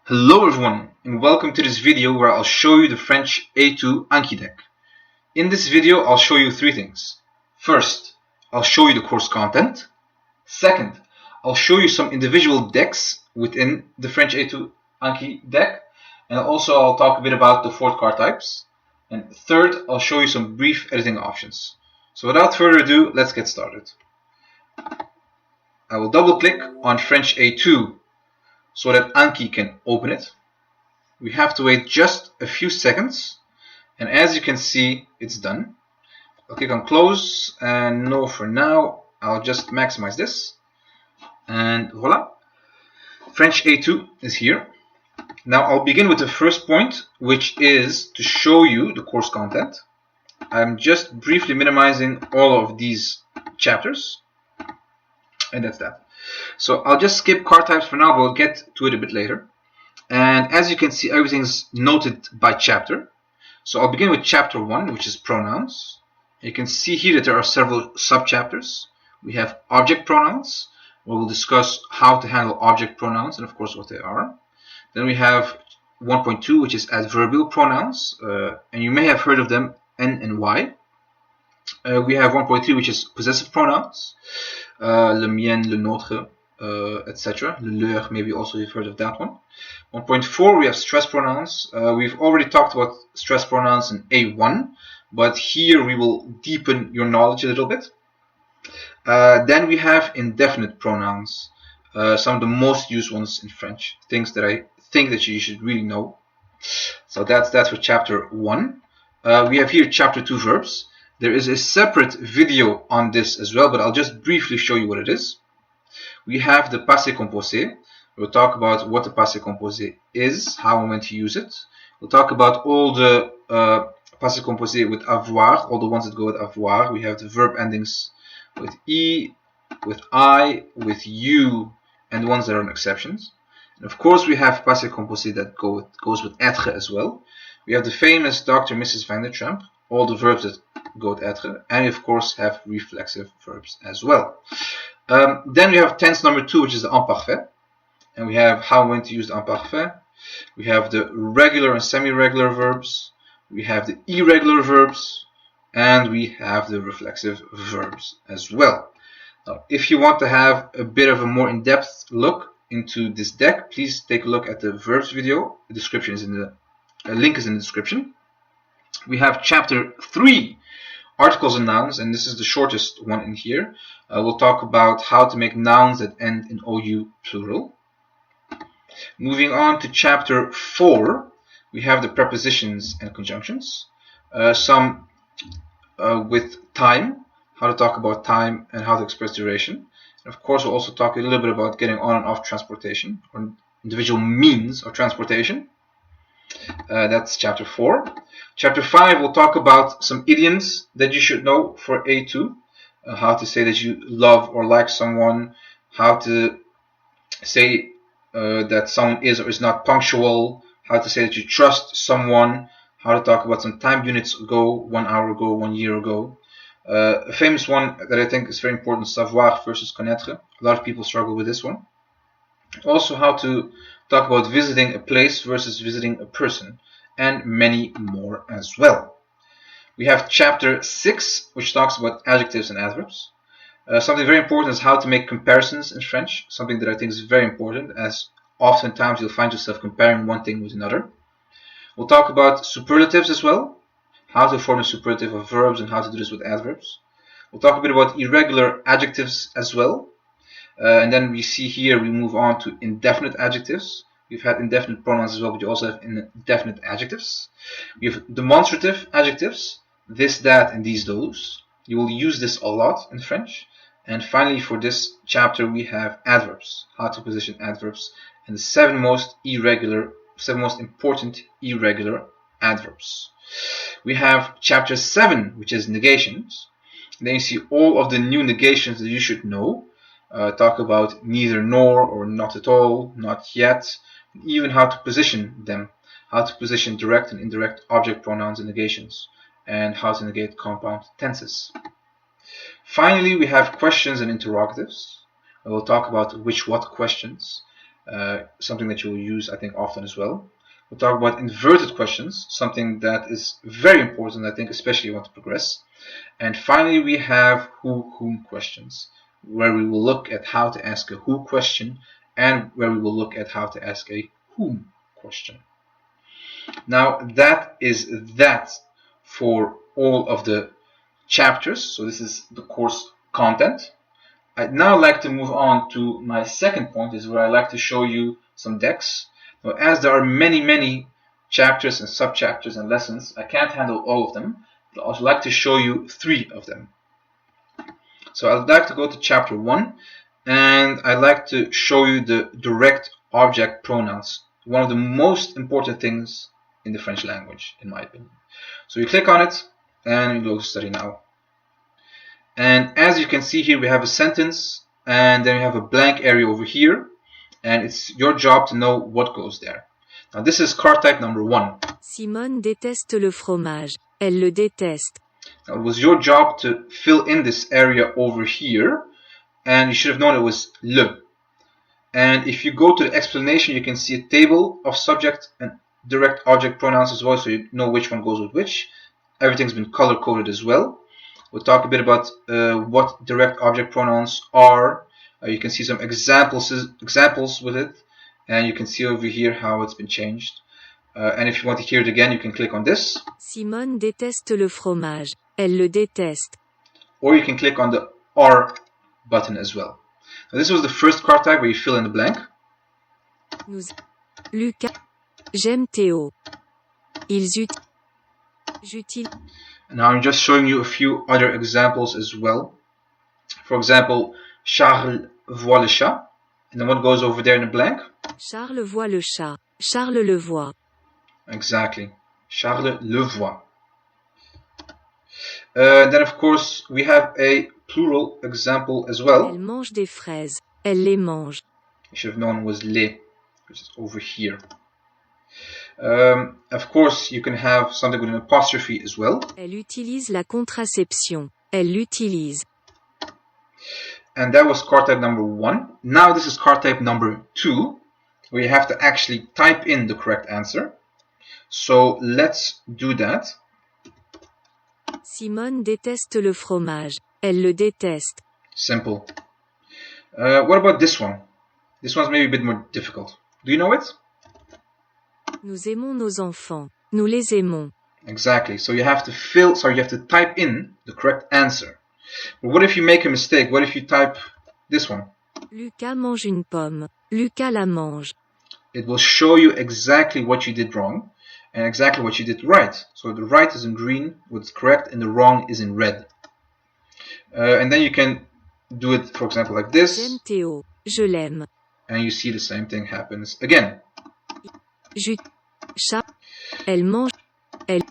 Hello everyone and welcome to this video where I'll show you the French A2 Anki deck. In this video I'll show you three things. First, I'll show you the course content. Second, I'll show you some individual decks within the French A2 Anki deck. And also I'll talk a bit about the fourth card types. And third, I'll show you some brief editing options. So without further ado, let's get started. I will double click on French A2 so that Anki can open it. We have to wait just a few seconds, and as you can see, it's done. I'll click on close, and no for now. I'll just maximize this, and voila, French A2 is here. Now I'll begin with the first point, which is to show you the course content. I'm just briefly minimizing all of these chapters, and that's that. So I'll just skip card types for now, but we'll get to it a bit later. And as you can see, everything's noted by chapter. So I'll begin with chapter 1, which is pronouns. You can see here that there are several sub-chapters. We have object pronouns, where we'll discuss how to handle object pronouns and of course what they are. Then we have 1.2, which is adverbial pronouns, and you may have heard of them, N and Y. We have 1.3, which is possessive pronouns, le mien, le nôtre, etc. Le leur, maybe also you've heard of that one. 1.4, we have stress pronouns. We've already talked about stress pronouns in A1, but here we will deepen your knowledge a little bit. Then we have indefinite pronouns, some of the most used ones in French, things that I think that you should really know. So that's for chapter 1. We have here chapter 2 verbs. There is a separate video on this as well, but I'll just briefly show you what it is. We have the passé composé. We'll talk about what the passé composé is, how and when to use it. We'll talk about all the passé composé with avoir, all the ones that go with avoir. We have the verb endings with e, with I, with you, and the ones that are exceptions. And of course, we have passé composé that goes with être as well. We have the famous Dr. Mrs. Van der Tramp, all the verbs that go with être, and we of course have reflexive verbs as well. Then we have tense number 2, which is the imparfait, and we have how and when to use the imparfait. We have the regular and semi-regular verbs, we have the irregular verbs, and we have the reflexive verbs as well. Now, if you want to have a bit of a more in-depth look into this deck, please take a look at the verbs video. The description is in the link is in the description. We have chapter 3, articles and nouns, and this is the shortest one in here. We'll talk about how to make nouns that end in OU plural. Moving on to chapter 4, we have the prepositions and conjunctions. Some with time, how to talk about time and how to express duration. And of course, we'll also talk a little bit about getting on and off transportation, or individual means of transportation. That's chapter 4. Chapter 5, we'll talk about some idioms that you should know for A2. How to say that you love or like someone. How to say that someone is or is not punctual. How to say that you trust someone. How to talk about some time units ago, 1 hour ago, 1 year ago. A famous one that I think is very important, savoir versus connaître. A lot of people struggle with this one. Also how to talk about visiting a place versus visiting a person, and many more as well. We have chapter 6, which talks about adjectives and adverbs. Something very important is how to make comparisons in French, something that I think is very important, as oftentimes you'll find yourself comparing one thing with another. We'll talk about superlatives as well, how to form a superlative of verbs and how to do this with adverbs. We'll talk a bit about irregular adjectives as well. And then we see here we move on to indefinite adjectives. We've had indefinite pronouns as well, but you also have indefinite adjectives. We have demonstrative adjectives, this, that, and these, those. You will use this a lot in French. And finally, for this chapter, we have adverbs, how to position adverbs, and the seven most important irregular adverbs. We have chapter 7, which is negations. And then you see all of the new negations that you should know. Talk about neither nor or not at all, not yet, and even how to position them, how to position direct and indirect object pronouns and negations, and how to negate compound tenses. Finally, we have questions and interrogatives. We'll talk about which what questions, something that you will use, I think, often as well. We'll talk about inverted questions, something that is very important, I think, especially if you want to progress. And finally, we have who-whom questions, where we will look at how to ask a who question and where we will look at how to ask a whom question. Now, that is that for all of the chapters. So this is the course content. I'd now like to move on to my second point, is where I like to show you some decks. Now, as there are many chapters and sub-chapters and lessons, I can't handle all of them, but I'd like to show you 3 of them. So I'd like to go to chapter 1, and I'd like to show you the direct object pronouns, one of the most important things in the French language, in my opinion. So you click on it, and you go to study now. And as you can see here, we have a sentence, and then we have a blank area over here, and it's your job to know what goes there. Now this is card type number 1. Simone déteste le fromage. Elle le déteste. Now it was your job to fill in this area over here, and you should have known it was le. And if you go to the explanation, you can see a table of subject and direct object pronouns as well, so you know which one goes with which. Everything's been color coded as well. We'll talk a bit about what direct object pronouns are. You can see some examples with it, and you can see over here how it's been changed. And if you want to hear it again, you can click on this. Simone déteste le fromage. Elle le déteste. Or you can click on the R button as well. Now, this was the first card type where you fill in the blank. Lucas. J'aime Théo. J'utilise. Now I'm just showing you a few other examples as well. For example, Charles voit le chat. And then what goes over there in the blank? Charles voit le chat. Charles le voit. Exactly. Charles le voit. Then of course we have a plural example as well. Elle mange des fraises. Elle les mange. You should have known it was les, which is over here. Of course, you can have something with an apostrophe as well. Elle utilise la contraception. Elle l'utilise. And that was card type number 1. Now this is card type number 2, where you have to actually type in the correct answer. So let's do that. Simone déteste le fromage. Elle le déteste. Simple. What about this one? This one's maybe a bit more difficult. Do you know it? Nous aimons nos enfants. Nous les aimons. Exactly. So you have to type in the correct answer. But what if you make a mistake? What if you type this one? Lucas mange une pomme. Lucas la mange. It will show you exactly what you did wrong and exactly what you did right. So the right is in green, what's correct, and the wrong is in red. And then you can do it, for example, like this. J'aime Théo. Je l'aime. And you see the same thing happens again. Chat. Elle mange. Elle.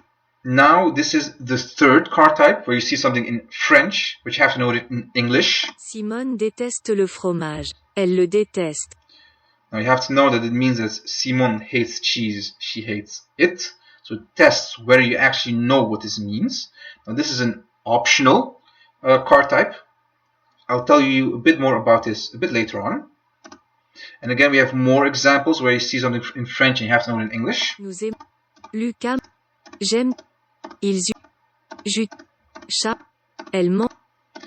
Now this is the third card type where you see something in French, which you have to know it in English. Simone déteste le fromage. Elle le déteste. Now you have to know that it means that Simone hates cheese, she hates it. So it tests whether you actually know what this means. Now this is an optional card type. I'll tell you a bit more about this a bit later on. And again, we have more examples where you see something in French and you have to know it in English. Nous aimons. Lucas. J'aime. Ils. Chat. Elle mange.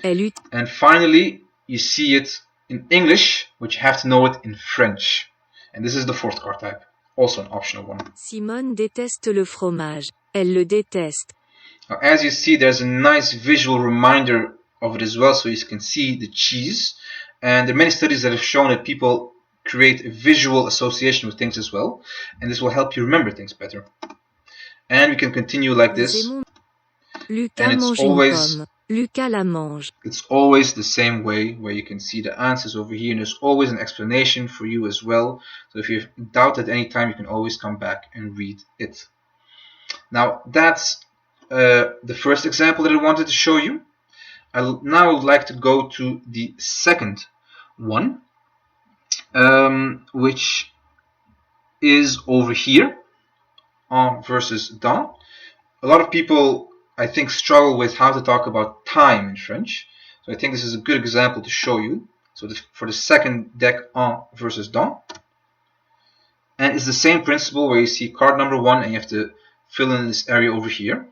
Elle. And finally, you see it in English, but you have to know it in French. And this is the fourth card type, also an optional one. Simone déteste le fromage. Elle le déteste. Now, as you see, there's a nice visual reminder of it as well, so you can see the cheese. And there are many studies that have shown that people create a visual association with things as well, and this will help you remember things better. And we can continue like this. Lucas mange une pomme. Lucas la mange. It's always the same way, where you can see the answers over here, and there's always an explanation for you as well. So if you have doubt at any time, you can always come back and read it. Now that's the first example that I wanted to show you. I now would like to go to the second one, which is over here, en versus dans. A lot of people, I think, struggle with how to talk about time in French. So I think this is a good example to show you. So for the second deck, en versus dans. And it's the same principle where you see card number 1 and you have to fill in this area over here.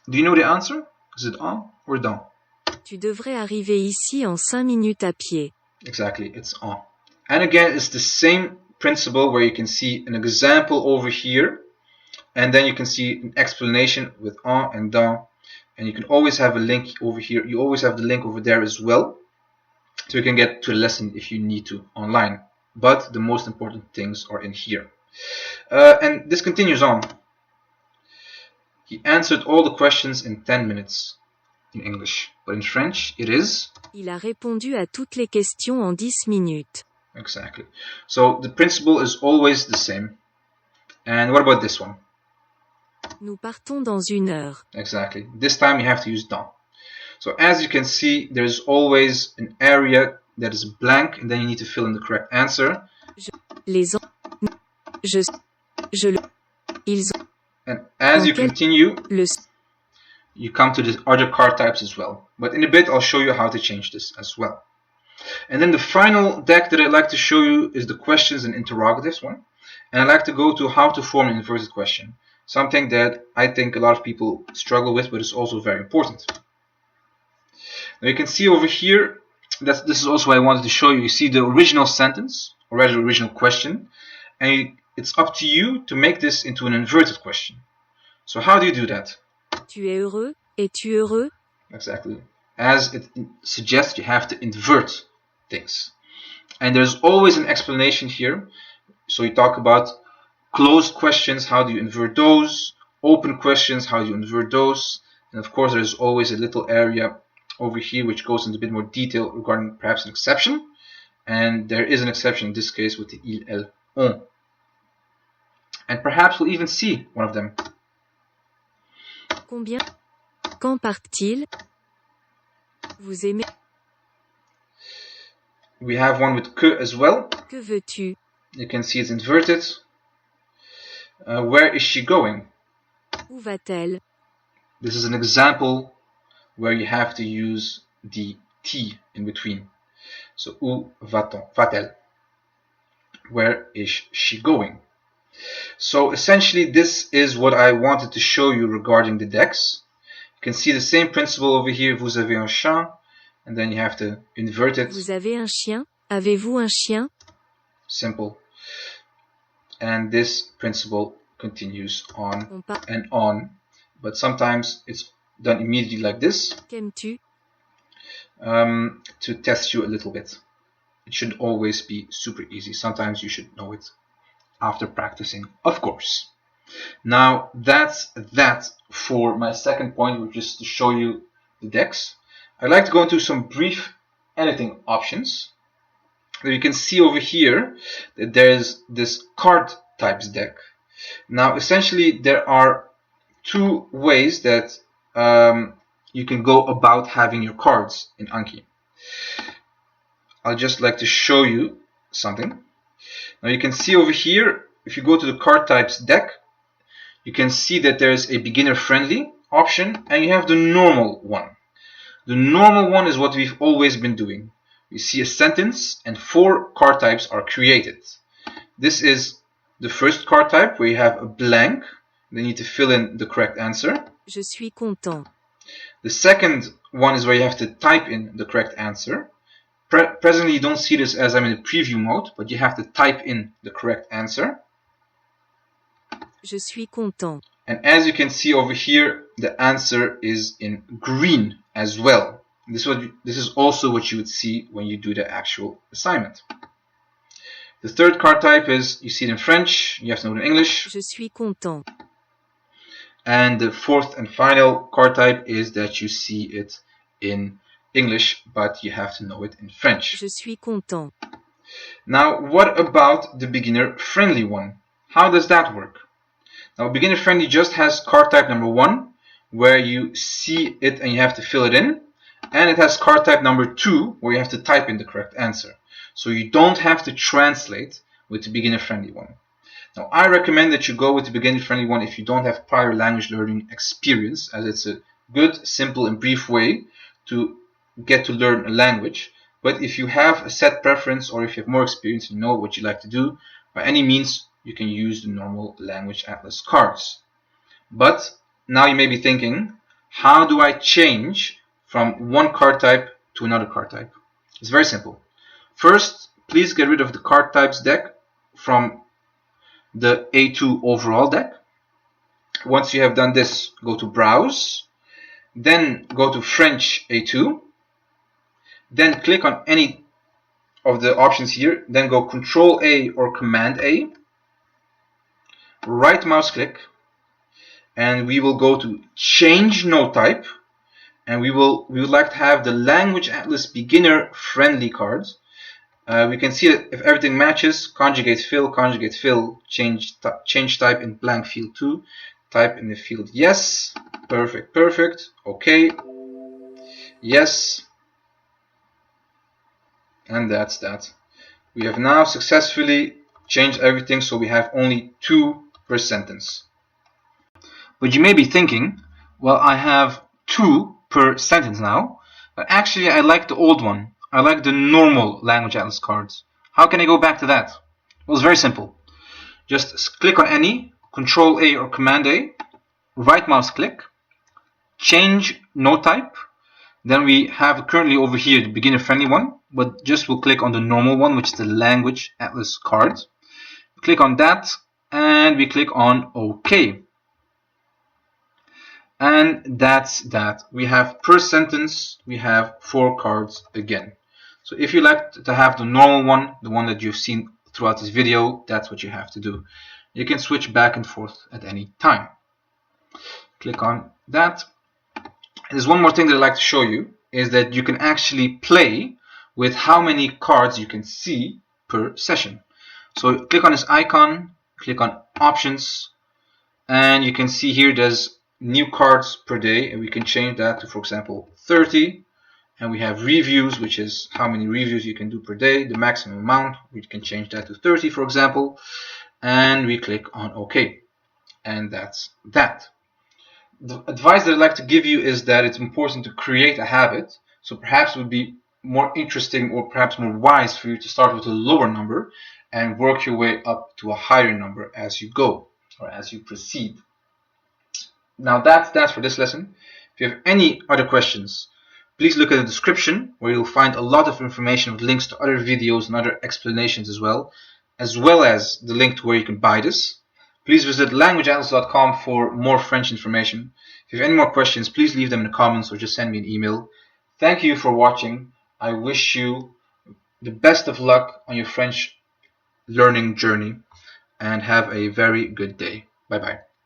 Do you know the answer? Is it on or down? Tu devrais arriver ici en 5 minutes à pied. Exactly, it's on. And again, it's the same principle where you can see an example over here, and then you can see an explanation with on and down, and you can always have a link over here. You always have the link over there as well, so you can get to the lesson if you need to online. But the most important things are in here. And this continues on. He answered all the questions in 10 minutes in English, but in French it is... Il a répondu à toutes les questions en 10 minutes. Exactly. So the principle is always the same. And what about this one? Nous partons dans 1 heure. Exactly. This time you have to use dans. So as you can see, there's always an area that is blank, and then you need to fill in the correct answer. Les je le ils And as you continue, le you come to the other card types as well. But in a bit, I'll show you how to change this as well. And then the final deck that I'd like to show you is the questions and interrogatives one. And I'd like to go to how to form an inverted question. Something that I think a lot of people struggle with, but it's also very important. Now you can see over here, that this is also what I wanted to show you. You see the original sentence, or rather the original question, and it's up to you to make this into an inverted question. So how do you do that? Tu es heureux? Es-tu heureux? Exactly. As it suggests, you have to invert things. And there's always an explanation here. So you talk about closed questions, how do you invert those? Open questions, how do you invert those? And of course, there's always a little area over here which goes into a bit more detail regarding perhaps an exception. And there is an exception in this case with the il, elle, on. And perhaps we'll even see one of them. Combien? Quand part-il? Vous aimez? We have one with que as well. Que veux-tu? You can see it's inverted. Where is she going? Où va-t-elle? This is an example where you have to use the T in between. So, où va-t-elle? Where is she going? So essentially this is what I wanted to show you regarding the decks. You can see the same principle over here. Vous avez un chien, and then you have to invert it. Vous avez un chien? Avez-vous un chien? Simple. And this principle continues on and on, but sometimes it's done immediately like this. Qu'aimes-tu? To test you a little bit. It should always be super easy. Sometimes you should know it after practicing, of course. Now that's that for my second point, which is to show you the decks. I'd like to go into some brief editing options. You can see over here that there's this card types deck. Now essentially there are two ways that you can go about having your cards in Anki. I'd just like to show you something. Now you can see over here, if you go to the card types deck, you can see that there's a beginner friendly option and you have the normal one. The normal one is what we've always been doing. You see a sentence and 4 card types are created. This is the first card type where you have a blank. Then you need to fill in the correct answer. Je suis content. The second one is where you have to type in the correct answer. Presently you don't see this as I'm in the preview mode, but you have to type in the correct answer. Je suis content. And as you can see over here, the answer is in green as well. This is also what you would see when you do the actual assignment. The third card type is, you see it in French, you have to know it in English. Je suis content. And the fourth and final card type is that you see it in English, but you have to know it in French. Je suis content. Now, what about the beginner friendly one? How does that work? Now, beginner friendly just has card type number 1, where you see it and you have to fill it in. And it has card type number 2, where you have to type in the correct answer. So you don't have to translate with the beginner friendly one. Now, I recommend that you go with the beginner friendly one if you don't have prior language learning experience, as it's a good, simple, and brief way to get to learn a language. But if you have a set preference or if you have more experience and you know what you like to do, by any means, you can use the normal language atlas cards. But now you may be thinking, how do I change from one card type to another card type? It's very simple. First, please get rid of the card types deck from the A2 overall deck. Once you have done this, go to Browse, then go to French A2, then click on any of the options here, then go Control A or Command A, right mouse click, and we will go to Change Node Type, and we would like to have the Language Atlas Beginner Friendly cards. We can see that if everything matches, conjugate fill, change type in blank field 2, type in the field yes, perfect, okay, yes, and that's that. We have now successfully changed everything, so we have only 2 per sentence. But you may be thinking, well, I have 2 per sentence now, but actually I like the old one. I like the normal language atlas cards. How can I go back to that? Well, it's very simple. Just click on any, Control A or Command A, right mouse click, change node type. Then we have currently over here the beginner friendly one, but just we'll click on the normal one, which is the language atlas card. Click on that and we click on OK. And that's that. We have per sentence, we have 4 cards again. So if you like to have the normal one, the one that you've seen throughout this video, that's what you have to do. You can switch back and forth at any time. Click on that. And there's one more thing that I'd like to show you, is that you can actually play with how many cards you can see per session. So click on this icon, click on options, and you can see here there's new cards per day, and we can change that to, for example, 30. And we have reviews, which is how many reviews you can do per day, the maximum amount. We can change that to 30, for example, and we click on OK. And that's that. The advice that I'd like to give you is that it's important to create a habit. So perhaps it would be more interesting or perhaps more wise for you to start with a lower number and work your way up to a higher number as you go or as you proceed. Now that's for this lesson. If you have any other questions, please look at the description, where you'll find a lot of information with links to other videos and other explanations as well as the link to where you can buy this. Please visit languageatlas.com for more French information. If you have any more questions, please leave them in the comments or just send me an email. Thank you for watching. I wish you the best of luck on your French learning journey and have a very good day. Bye bye.